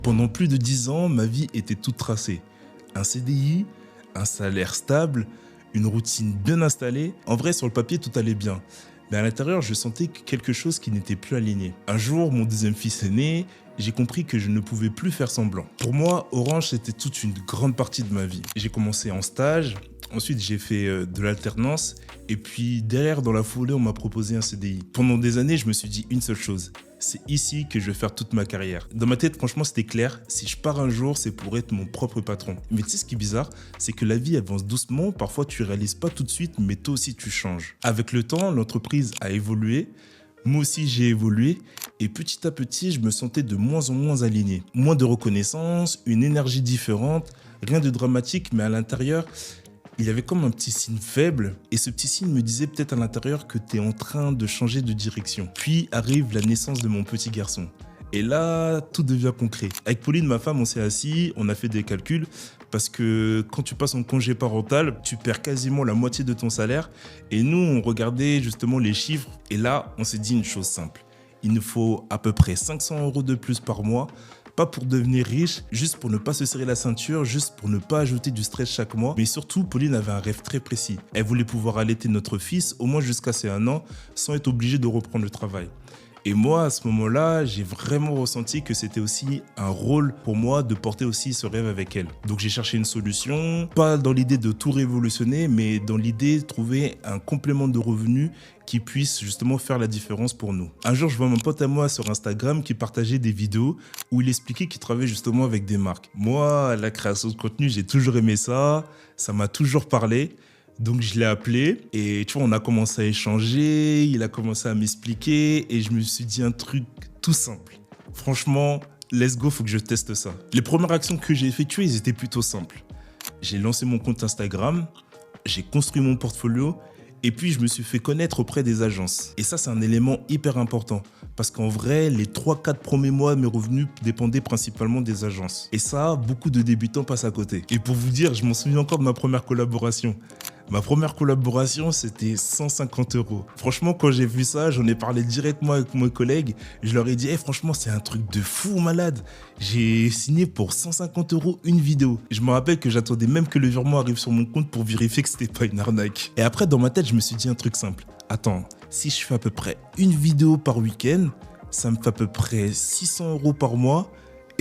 Pendant plus de 10 ans, ma vie était toute tracée. Un CDI, un salaire stable, une routine bien installée. En vrai, sur le papier, tout allait bien. Mais à l'intérieur, je sentais quelque chose qui n'était plus aligné. Un jour, mon deuxième fils est né, j'ai compris que je ne pouvais plus faire semblant. Pour moi, Orange, c'était toute une grande partie de ma vie. J'ai commencé en stage, ensuite j'ai fait de l'alternance, et puis derrière, dans la foulée, on m'a proposé un CDI. Pendant des années, je me suis dit une seule chose. C'est ici que je vais faire toute ma carrière. Dans ma tête, franchement, c'était clair. Si je pars un jour, c'est pour être mon propre patron. Mais tu sais ce qui est bizarre, c'est que la vie avance doucement. Parfois, tu réalises pas tout de suite, mais toi aussi, tu changes. Avec le temps, l'entreprise a évolué. Moi aussi, j'ai évolué. Et petit à petit, je me sentais de moins en moins aligné. Moins de reconnaissance, une énergie différente. Rien de dramatique, mais à l'intérieur, il y avait comme un petit signe faible, et ce petit signe me disait peut-être à l'intérieur que tu es en train de changer de direction. Puis arrive la naissance de mon petit garçon. Et là, tout devient concret. Avec Pauline, ma femme, on s'est assis, on a fait des calculs, parce que quand tu passes en congé parental, tu perds quasiment la moitié de ton salaire. Et nous, on regardait justement les chiffres, et là, on s'est dit une chose simple. Il nous faut à peu près 500 € de plus par mois. Pas pour devenir riche, juste pour ne pas se serrer la ceinture, juste pour ne pas ajouter du stress chaque mois. Mais surtout, Pauline avait un rêve très précis. Elle voulait pouvoir allaiter notre fils au moins jusqu'à ses 1 an sans être obligée de reprendre le travail. Et moi, à ce moment-là, j'ai vraiment ressenti que c'était aussi un rôle pour moi de porter aussi ce rêve avec elle. Donc j'ai cherché une solution, pas dans l'idée de tout révolutionner, mais dans l'idée de trouver un complément de revenus qui puisse justement faire la différence pour nous. Un jour, je vois mon pote à moi sur Instagram qui partageait des vidéos où il expliquait qu'il travaillait justement avec des marques. Moi, la création de contenu, j'ai toujours aimé ça, ça m'a toujours parlé. Donc je l'ai appelé et tu vois, on a commencé à échanger, il a commencé à m'expliquer et je me suis dit un truc tout simple. Franchement, let's go, faut que je teste ça. Les premières actions que j'ai effectuées, elles étaient plutôt simples. J'ai lancé mon compte Instagram, j'ai construit mon portfolio et puis je me suis fait connaître auprès des agences. Et ça, c'est un élément hyper important parce qu'en vrai, les 3-4 premiers mois, mes revenus dépendaient principalement des agences. Et ça, beaucoup de débutants passent à côté. Et pour vous dire, je m'en souviens encore de ma première collaboration. Ma première collaboration, c'était 150 €. Franchement, quand j'ai vu ça, j'en ai parlé directement avec mes collègues. Je leur ai dit, franchement, c'est un truc de fou, malade. J'ai signé pour 150 € une vidéo. Je me rappelle que j'attendais même que le virement arrive sur mon compte pour vérifier que c'était pas une arnaque. Et après, dans ma tête, je me suis dit un truc simple. Attends, si je fais à peu près une vidéo par week-end, ça me fait à peu près 600 € par mois.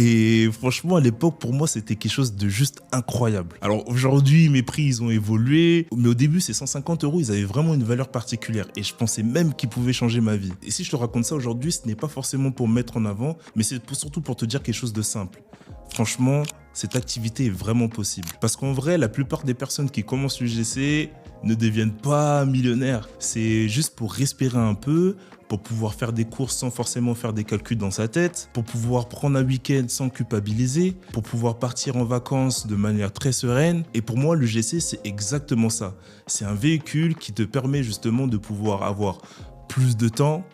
Et franchement, à l'époque, pour moi, c'était quelque chose de juste incroyable. Alors aujourd'hui, mes prix, ils ont évolué. Mais au début, ces 150 €, ils avaient vraiment une valeur particulière. Et je pensais même qu'ils pouvaient changer ma vie. Et si je te raconte ça aujourd'hui, ce n'est pas forcément pour me mettre en avant, mais c'est surtout pour te dire quelque chose de simple. Franchement, cette activité est vraiment possible. Parce qu'en vrai, la plupart des personnes qui commencent l'UGC ne deviennent pas millionnaires. C'est juste pour respirer un peu, pour pouvoir faire des courses sans forcément faire des calculs dans sa tête, pour pouvoir prendre un week-end sans culpabiliser, pour pouvoir partir en vacances de manière très sereine. Et pour moi, l'UGC, c'est exactement ça. C'est un véhicule qui te permet justement de pouvoir avoir plus de temps,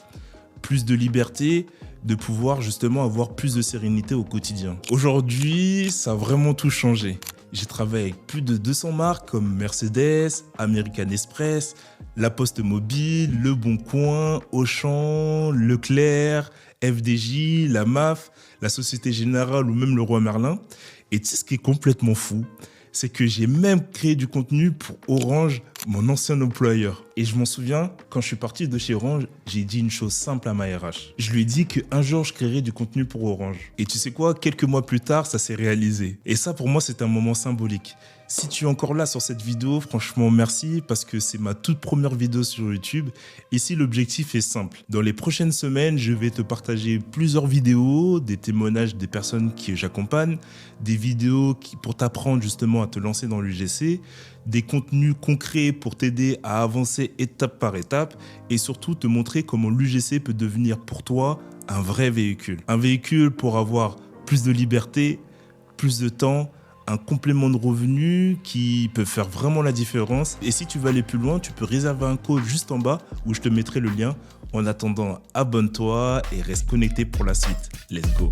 plus de liberté, de pouvoir justement avoir plus de sérénité au quotidien. Aujourd'hui, ça a vraiment tout changé. J'ai travaillé avec plus de 200 marques comme Mercedes, American Express, La Poste Mobile, Le Bon Coin, Auchan, Leclerc, FDJ, la MAF, la Société Générale ou même le Roi Merlin. Et tu sais ce qui est complètement fou, c'est que j'ai même créé du contenu pour Orange, mon ancien employeur. Et je m'en souviens, quand je suis parti de chez Orange, j'ai dit une chose simple à ma RH. Je lui ai dit qu'un jour, je créerais du contenu pour Orange. Et tu sais quoi, quelques mois plus tard, ça s'est réalisé. Et ça, pour moi, c'est un moment symbolique. Si tu es encore là sur cette vidéo, franchement, merci parce que c'est ma toute première vidéo sur YouTube. Ici, l'objectif est simple. Dans les prochaines semaines, je vais te partager plusieurs vidéos, des témoignages des personnes que j'accompagne, des vidéos pour t'apprendre justement à te lancer dans l'UGC, des contenus concrets pour t'aider à avancer étape par étape et surtout te montrer comment l'UGC peut devenir pour toi un vrai véhicule. Un véhicule pour avoir plus de liberté, plus de temps, un complément de revenu qui peut faire vraiment la différence. Et si tu veux aller plus loin, tu peux réserver un call juste en bas où je te mettrai le lien. En attendant, abonne-toi et reste connecté pour la suite. Let's go!